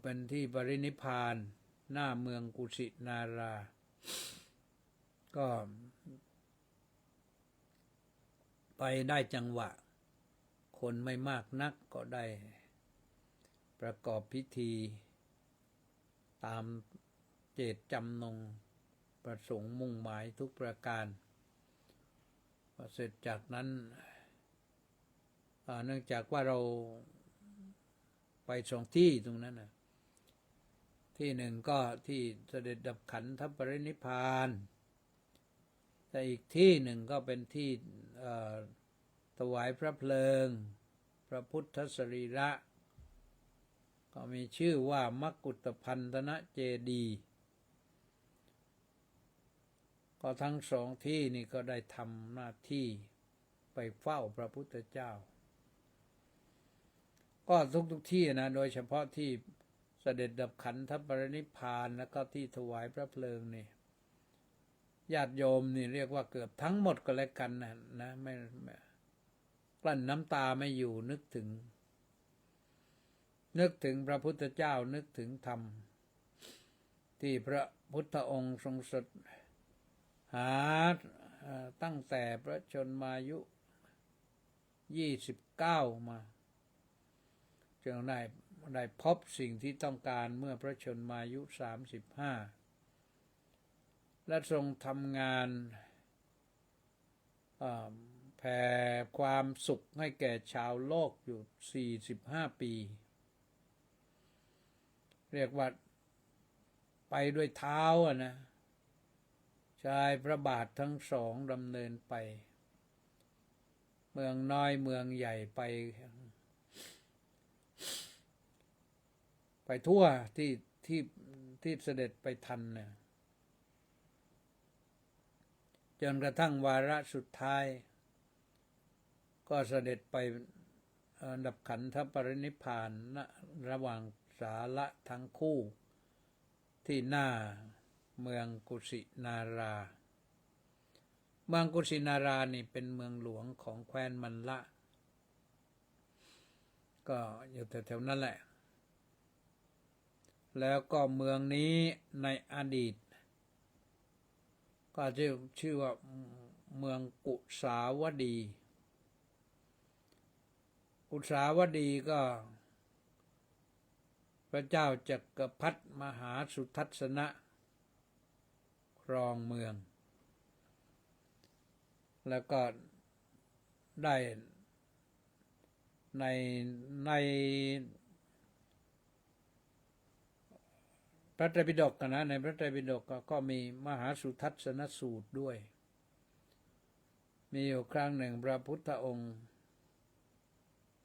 เป็นที่ปรินิพพานหน้าเมืองกุสินาราก็ไปได้จังหวะคนไม่มากนักก็ได้ประกอบพิธีตามเจตจำนงประสงค์มุ่งหมายทุกประการพอเสร็จจากนั้นเนื่องจากว่าเราไป2 ที่ตรงนั้นนะที่หนึ่งก็ที่เสด็จดับขันธปรินิพพานแต่อีกที่หนึ่งก็เป็นที่ถวายพระเพลิงพระพุทธสรีระก็มีชื่อว่ามักกุฏพันธนะเจดีย์ก็ทั้ง2 ที่นี่ก็ได้ทำหน้าที่ไปเฝ้าพระพุทธเจ้าก็ทุกที่นะโดยเฉพาะที่เสด็จดับขันธปรินิพพานแล้วก็ที่ถวายพระเพลิงนี่ญาติโยมนี่เรียกว่าเกือบทั้งหมดก็แล้วกันนะไม่กลั้นน้ำตาไม่อยู่นึกถึงพระพุทธเจ้านึกถึงธรรม ที่พระพุทธองค์ทรงสดหาตั้งแต่พระชนมายุ29มาจนได้พบสิ่งที่ต้องการเมื่อพระชนมายุ35และทรงทำงานแผ่ความสุขให้แก่ชาวโลกอยู่45 ปีเรียกว่าไปด้วยเท้านะชายพระบาททั้งสองดำเนินไปเมืองน้อยเมืองใหญ่ไปทั่วที่เสด็จไปทันนะจนกระทั่งวาระสุดท้ายก็เสด็จไปดับขันธปรินิพพานณระหว่างสาละทั้งคู่ที่หน้าเมืองกุสินาราเมืองกุสินารานี่เป็นเมืองหลวงของแคว้นมัลละก็อยู่แถวๆนั้นแหละแล้วก็เมืองนี้ในอดีตก็ชื่อว่าเมืองกุสาวดีกุสาวดีก็พระเจ้าจักรพรรดิมหาสุทัศนะครองเมืองแล้วก็ได้ในพระไตรปิฎกนะในพระไตรปิฎกก็มีมหาสุทัศนสูตรด้วยมีอยู่ครั้งหนึ่งพระพุทธองค์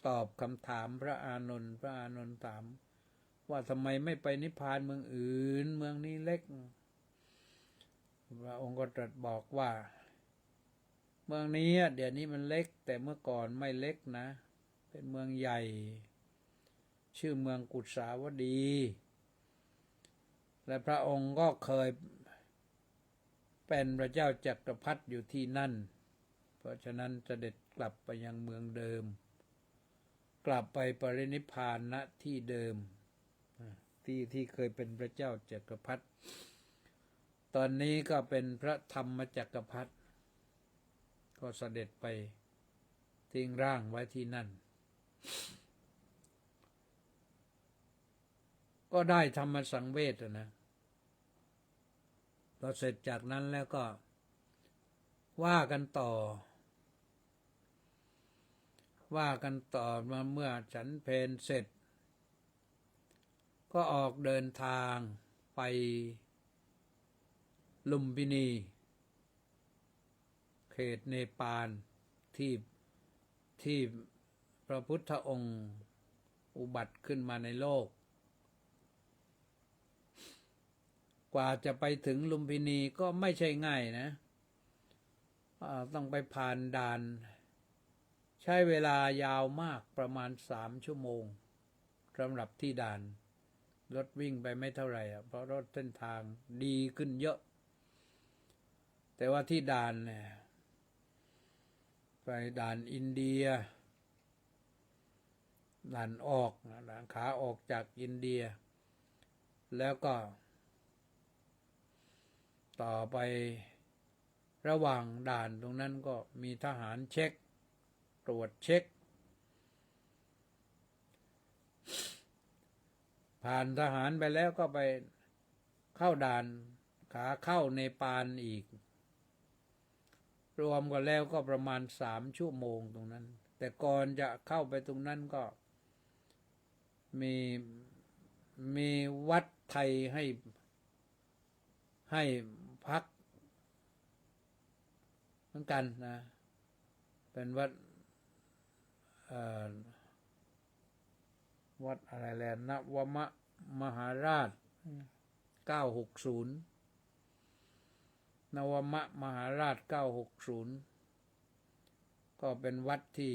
ตอบคำถามพระอานนท์ถามว่าทำไมไม่ไปนิพพานเมืองอื่นเมืองนี้เล็กพระองค์ก็ตรัสบอกว่าเมืองนี้เดี๋ยวนี้มันเล็กแต่เมื่อก่อนไม่เล็กนะเป็นเมืองใหญ่ชื่อเมืองกุสาวดีและพระองค์ก็เคยเป็นพระเจ้าจักรพรรดิอยู่ที่นั่นเพราะฉะนั้นเสด็จกลับไปยังเมืองเดิมกลับไปปรินิพพานณที่เดิมที่เคยเป็นพระเจ้าจักรพรรดิตอนนี้ก็เป็นพระธรรมจักรพรรดิก็เสด็จไปทิ้งร่างไว้ที่นั่นก็ได้ธรรมสังเวชนะพอเสร็จจากนั้นแล้วก็ว่ากันต่อมาเมื่อฉันเพลเสร็จก็ออกเดินทางไปลุมพินีเขตเนปาลที่พระพุทธองค์อุบัติขึ้นมาในโลกกว่าจะไปถึงลุมพินีก็ไม่ใช่ง่ายนะต้องไปผ่านด่านใช้เวลายาวมากประมาณ3 ชั่วโมงสำหรับที่ด่านรถวิ่งไปไม่เท่าไหร่เพราะรถเส้นทางดีขึ้นเยอะแต่ว่าที่ด่านเนี่ยไปด่านอินเดียด่านขาออกจากอินเดียแล้วก็ต่อไประหว่างด่านตรงนั้นก็มีทหารเช็คตรวจเช็คผ่านทหารไปแล้วก็ไปเข้าด่านขาเข้าเนปาลอีกรวมกันแล้วก็ประมาณ3 ชั่วโมงตรงนั้นแต่ก่อนจะเข้าไปตรงนั้นก็มีวัดไทยให้พักเหมือนกันนะเป็นวัดอะไรแลนวมหาราช960นวมหาราช960ก็เป็นวัดที่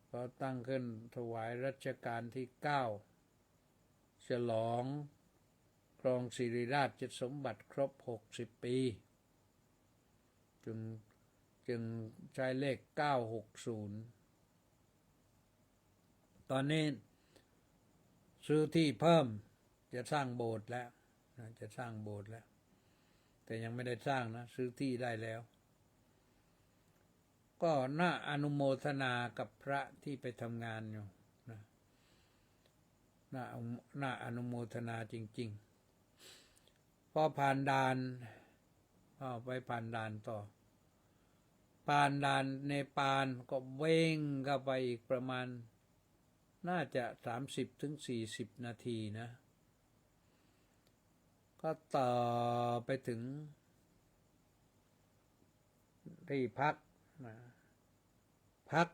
เขาตั้งขึ้นถวายรัชกาลที่9ฉลองครองสิริราชสมบัติครบ60 ปีจึงใช้เลข960ตอนนี้ซื้อที่เพิ่ม จะสร้างโบสถ์แล้วจะสร้างโบสถ์แล้วแต่ยังไม่ได้สร้างนะซื้อที่ได้แล้วก็น่าอนุโมทนากับพระที่ไปทำงานอยู่นะน่าอนุโมทนาจริงๆพอผ่านด่านไปผ่านด่านต่อผ่านด่านเนปาลก็เว้งเข้าไปอีกประมาณน่าจะ30-40 นาทีนะก็ต่อไปถึงที่พัก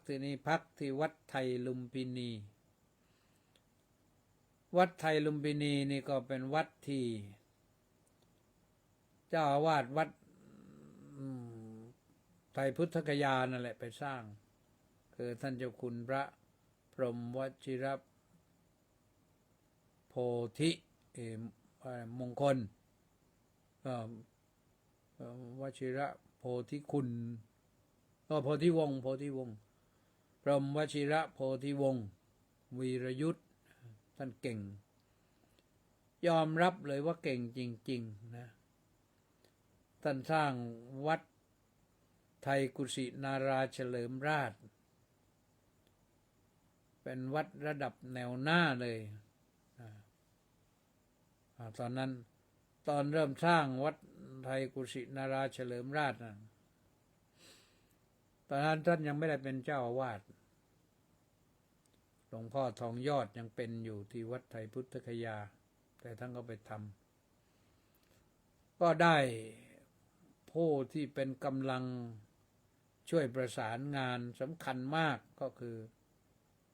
ที่นี่พักที่วัดไทยลุมพินีวัดไทยลุมพินีนี่ก็เป็นวัดที่เจ้าอาวาสวัดไทยพุทธคยานั่นแหละไปสร้างคือท่านเจ้าคุณพระพรหมวชิรโพธิมงคลวชิระโพธิคุณโพธิวงศ์พรหมวชิระโพธิวงศ์วีรยุทธท่านเก่งยอมรับเลยว่าเก่งจริงๆนะท่านสร้างวัดไทยกุสินาราเฉลิมราชเป็นวัดระดับแนวหน้าเลยตอนนั้นตอนเริ่มสร้างวัดไทยกุสินาราเฉลิมราชนะตอนนั้นท่านยังไม่ได้เป็นเจ้าอาวาสหลวงพ่อทองยอดยังเป็นอยู่ที่วัดไทยพุทธคยาแต่ท่านก็ไปทำก็ได้ผู้ที่เป็นกำลังช่วยประสานงานสำคัญมากก็คือ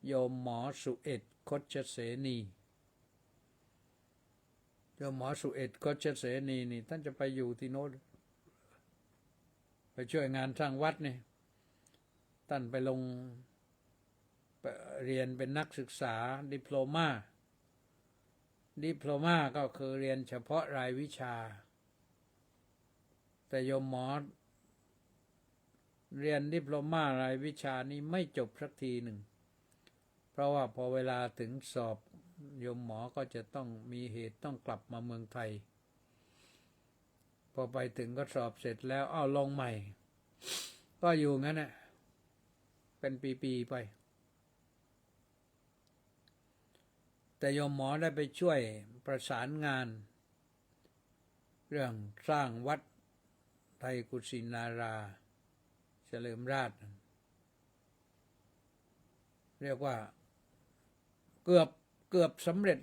โยมหมอสุเอตคชเสนีโยมหมอสุเอตคชเสนีนี่ท่านจะไปอยู่ที่โน้นไปช่วยงานสร้างวัดนี่ท่านไปลงเรียนเป็นนักศึกษาดิโพลมาก็คือเรียนเฉพาะรายวิชาแต่โยมหมอเรียนดิโพลมารายวิชานี้ไม่จบสักทีหนึ่งเพราะว่าพอเวลาถึงสอบโยมหมอก็จะต้องมีเหตุต้องกลับมาเมืองไทยพอไปถึงก็สอบเสร็จแล้วลงใหม่ก็อยู่งั้นน่ะเป็นปีๆไปแต่โยมหมอได้ไปช่วยประสานงานเรื่องสร้างวัดไทยกุสินาราเฉลิมราชเรียกว่าเกือบสำเร็จ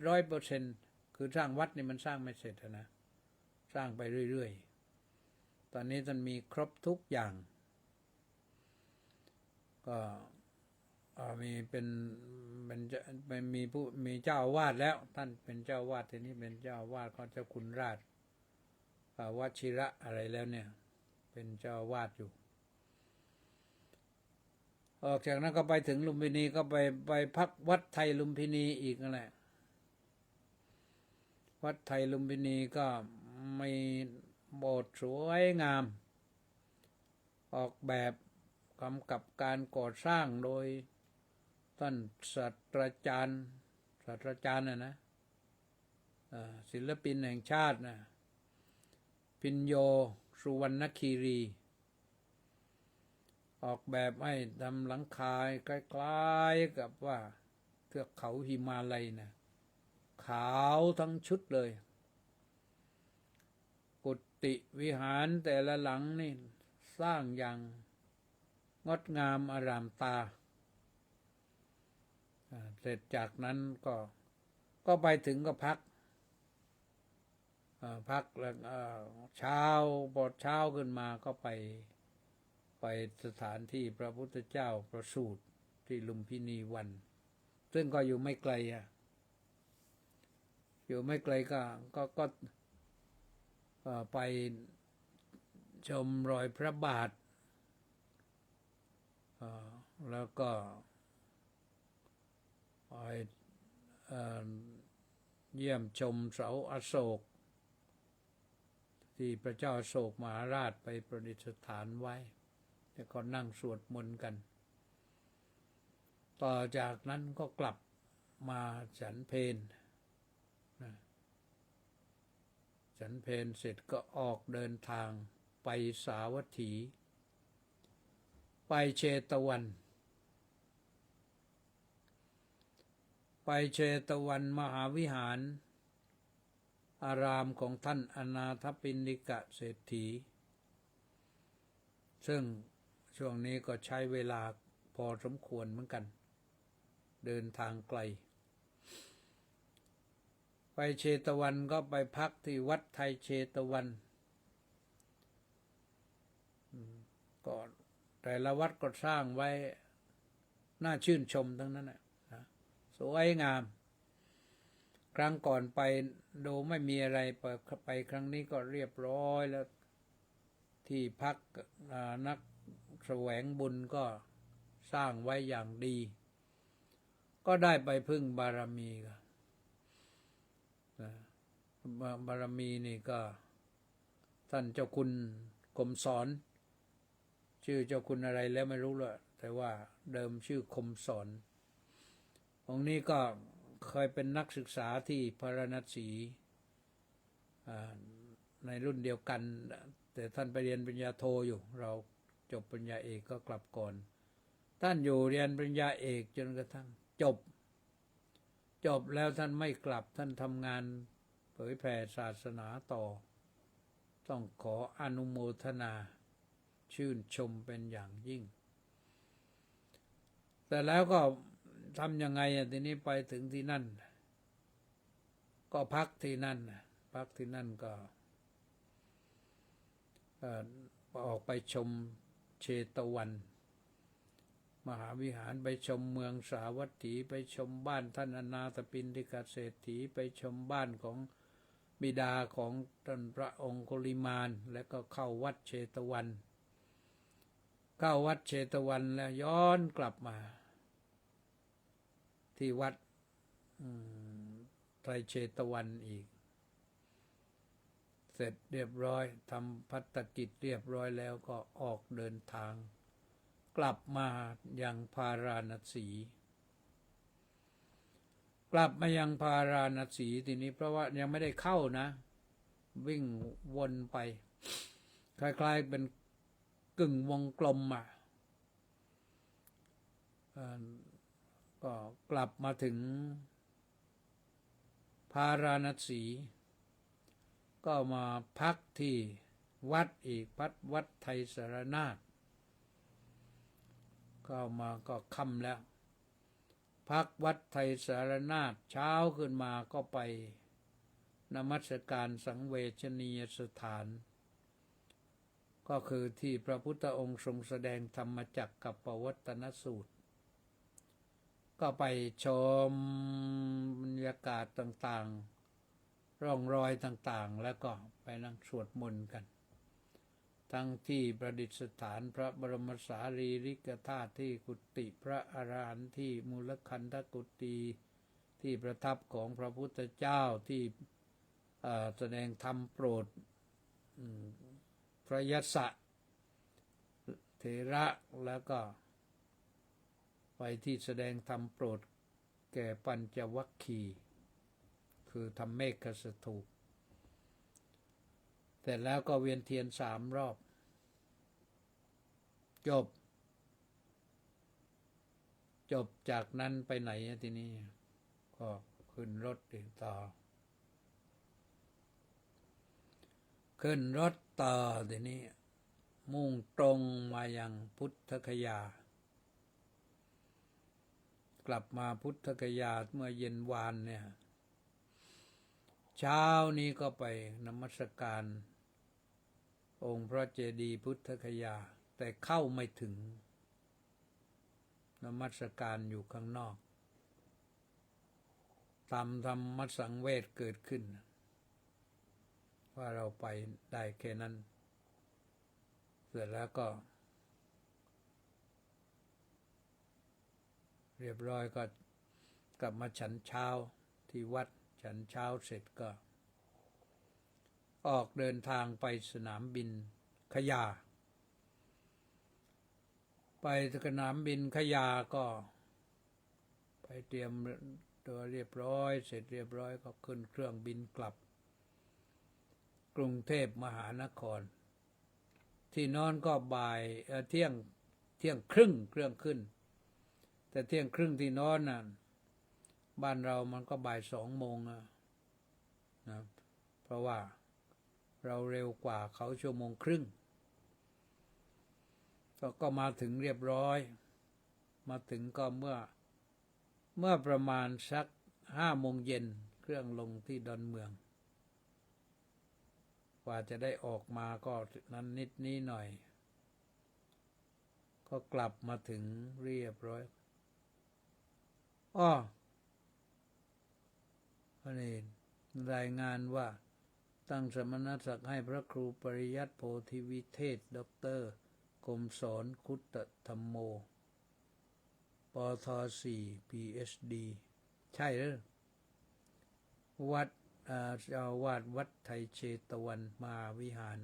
100%คือสร้างวัดนี่มันสร้างไม่เสร็จนะสร้างไปเรื่อยๆตอนนี้ท่านมีครบทุกอย่างก็มีเจ้าอาวาสแล้วท่านเป็นเจ้าอาวาสทีนี้เป็นเจ้าอาวาสก็เจ้าคุณราชวชิระอะไรแล้วเนี่ยเป็นเจ้าอาวาสอยู่ออกจากนั้นก็ไปถึงลุมพินีก็ไปพักวัดไทยลุมพินีอีกนั่นแหละวัดไทยลุมพินีก็มีโบสถ์สวยงามออกแบบกำกับการก่อสร้างโดยท่านศาสตราจารย์นะศิลปินแห่งชาตินะพิญโยสุวรรณคีรีออกแบบให้ทำหลังคาคล้ายๆกับว่าเทือกเขาหิมาลัยนะขาวทั้งชุดเลยกุฏิวิหารแต่ละหลังนี่สร้างอย่างงดงามอร่ามตาเสร็จจากนั้นก็ไปถึงก็พักแล้วเช้าพอเช้าขึ้นมาก็ไปสถานที่พระพุทธเจ้าประสูติที่ลุมพินีวันซึ่งก็อยู่ไม่ไกลอยู่ไม่ไกลก็ไปชมรอยพระบาทแล้วก็ไปเยี่ยมชมเสาอโศกที่พระเจ้าอโศกมหาราชไปประดิษฐานไว้แล้วก็นั่งสวดมนต์กันต่อจากนั้นก็กลับมาฉันเพลนะ ฉันเพลเสร็จก็ออกเดินทางไปสาวัตถี ไปเชตวัน ไปเชตวันมหาวิหารอารามของท่านอนาถปิณฑิกะเศรษฐีซึ่งช่วงนี้ก็ใช้เวลาพอสมควรเหมือนกันเดินทางไกลไปเชตวันก็ไปพักที่วัดไทยเชตวันก็แต่ละวัดก็สร้างไว้น่าชื่นชมทั้งนั้นนะสวยงามครั้งก่อนไปดูไม่มีอะไรไปครั้งนี้ก็เรียบร้อยแล้วที่พักนักแสวงบุญก็สร้างไว้อย่างดีก็ได้ไปพึ่งบารมีกันบารมีนี่ก็ท่านเจ้าคุณคมสอนชื่อเจ้าคุณอะไรแล้วไม่รู้ละแต่ว่าเดิมชื่อคมสอนองค์นี้ก็เคยเป็นนักศึกษาที่พระนศีในรุ่นเดียวกันแต่ท่านไปเรียนปริญญาโทอยู่เราจบปริญญาเอกก็กลับก่อนท่านอยู่เรียนปริญญาเอกจนกระทั่งจบแล้วท่านไม่กลับท่านทำงานเผยแผ่ศาสนาต่อต้องขออนุโมทนาชื่นชมเป็นอย่างยิ่งแต่แล้วก็ทำยังไงทีนี้ไปถึงที่นั่นก็พักที่นั่นก็ออกไปชมเชตวันมหาวิหารไปชมเมืองสาวัตถีไปชมบ้านท่านอนาถปิณฑิกเศรษฐีไปชมบ้านของบิดาของท่านพระองคุลิมานแล้วก็เข้าวัดเชตวันแล้วย้อนกลับมาที่วัดไตรเชตวันอีกเสร็จเรียบร้อยทำภัตกิจเรียบร้อยแล้วก็ออกเดินทางกลับมายังพาราณสีทีนี้เพราะว่ายังไม่ได้เข้านะวิ่งวนไปคล้ายๆเป็นกึ่งวงกลมก็กลับมาถึงพาราณสีก็มาพักที่วัดอีกวัดไทยสารนาถก็มาก็ค่ำแล้วพักวัดไทยสารนาถเช้าขึ้นมาก็ไปนมัสการสังเวชนียสถานก็คือที่พระพุทธองค์ทรงแสดงธรรมจักรกับปวัตตนสูตรก็ไปชมบรรยากาศต่างๆร่องรอยต่างๆแล้วก็ไปนั่งสวดมนต์กันทั้งที่ประดิษฐานพระบรมสารีริกธาตุที่กุฏิพระอรหันต์ที่มูลคันธกุฏิที่ประทับของพระพุทธเจ้าที่แสดงธรรมโปรดพระยศเถระแล้วก็ไปที่แสดงธรรมโปรดแก่ปัญจวัคคีย์คือทำเมฆสถูปแต่แล้วก็เวียนเทียน3 รอบจบจากนั้นไปไหนทีนี้ก็ขึ้นรถต่อทีนี้มุ่งตรงมายังพุทธคยากลับมาพุทธคยาเมื่อเย็นวานเนี่ยเช้านี้ก็ไปนมัสการองค์พระเจดีย์พุทธคยาแต่เข้าไม่ถึงนมัสการอยู่ข้างนอกธรรมสังเวชเกิดขึ้นว่าเราไปได้แค่นั้นเสร็จแล้วก็เรียบร้อยก็กลับมาฉันเช้าที่วัดฉันเช้าเสร็จก็ออกเดินทางไปสนามบินขยาไปสนามบินขยาก็ไปเตรียมตัวเรียบร้อยเสร็จเรียบร้อยก็ขึ้นเครื่องบินกลับ กรุงเทพมหานคร ที่นอนก็บ่ายเที่ยงครึ่งเครื่องขึ้น แต่เที่ยงครึ่งที่นอนน่ะบ้านเรามันก็บ่าย2 โมงนะเพราะว่าเราเร็วกว่าเขา1 ชั่วโมงครึ่งก็มาถึงเรียบร้อยมาถึงก็เมื่อประมาณสัก5 โมงเย็นเครื่องลงที่ดอนเมืองกว่าจะได้ออกมาก็นั้นนิดนี้หน่อยก็กลับมาถึงเรียบร้อยนี่รายงานว่าตั้งสมณศักดิ์ให้พระครูปริยัติโพธิวิเทศด็อกเตอร์กรมสอนคุตธรรมโมปท4 PhD ใช่หรือวัดเจ้าวาดวัดไทยเชตวันมหาวิหาร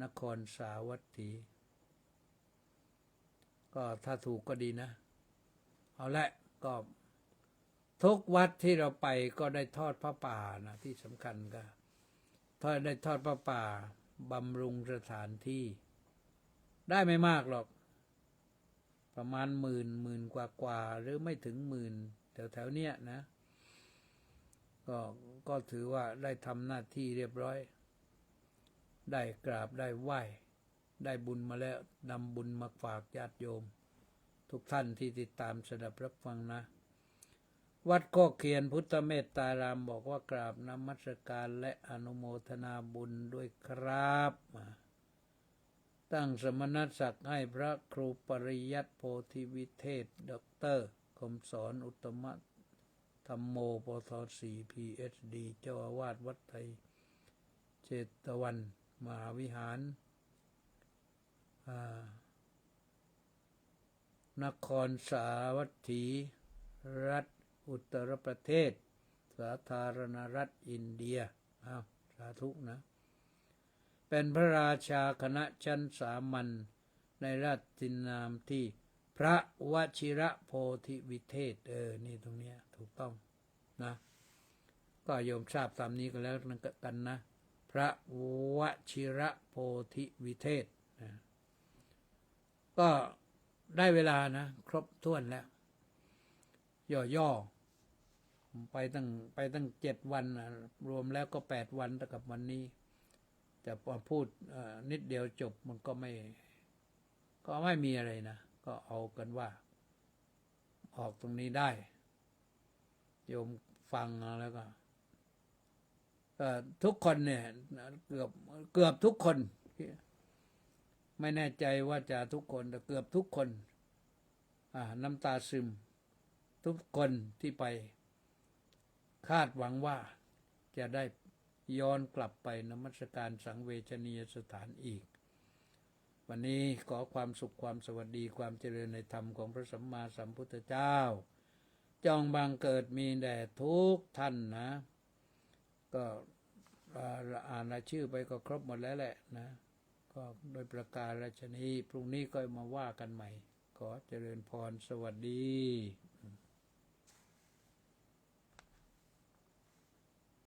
นครสาวัตถีก็ถ้าถูกก็ดีนะเอาละก็ทุกวัดที่เราไปก็ได้ทอดพระป่านะที่สำคัญก็ได้ทอดพระป่าบำรุงสถานที่ได้ไม่มากหรอกประมาณหมื่นกว่าหรือไม่ถึง10,000แถวเนี้ยนะก็ถือว่าได้ทำหน้าที่เรียบร้อยได้กราบได้ไหว้ได้บุญมาแล้วนำบุญมาฝากญาติโยมทุกท่านที่ติดตามสดับรับฟังนะวัดโคกเคียนพุทธเมตตารามบอกว่ากราบนมัสการและอนุโมทนาบุญด้วยครับตั้งสมณศักดิ์ให้พระครูปริยัติโพธิวิเทศด็อกเตอร์คมสอนอุตตมธรรมโมปท4 PhD เจ้าอาวาสวัดไทยเชตวันมหาวิหารนครสาวัตถีรัฐอุตรประเทศสาธารณรัฐอินเดียสาธุนะเป็นพระราชาคณะชั้นสามัญในราชทินนามที่พระวชิระโพธิวิเทศนี่ตรงนี้ถูกต้องนะก็โยมทราบตามนี้ก็แล้วกันนะพระวชิระโพธิวิเทศนะก็ได้เวลานะครบถ้วนแล้วย่อไปตั้ง7 วันรวมแล้วก็8 วันแต่กับวันนี้จะพูดนิดเดียวจบมันก็ไม่มีอะไรนะก็เอากันว่าออกตรงนี้ได้โยมฟังแล้วก็ทุกคนเนี่ยเกือบทุกคนไม่แน่ใจว่าจะทุกคนแต่เกือบทุกคนน้ำตาซึมทุกคนที่ไปคาดหวังว่าจะได้ย้อนกลับไปนมัสการสังเวชนียสถานอีกวันนี้ขอความสุขความสวัสดีความเจริญในธรรมของพระสัมมาสัมพุทธเจ้าจงบังเกิดมีแด่ทุกท่านนะก็อ่านรายชื่อไปก็ครบหมดแล้วแหละนะก็โดยประการราชนีพรุ่งนี้ก็มาว่ากันใหม่ขอเจริญพรสวัสดี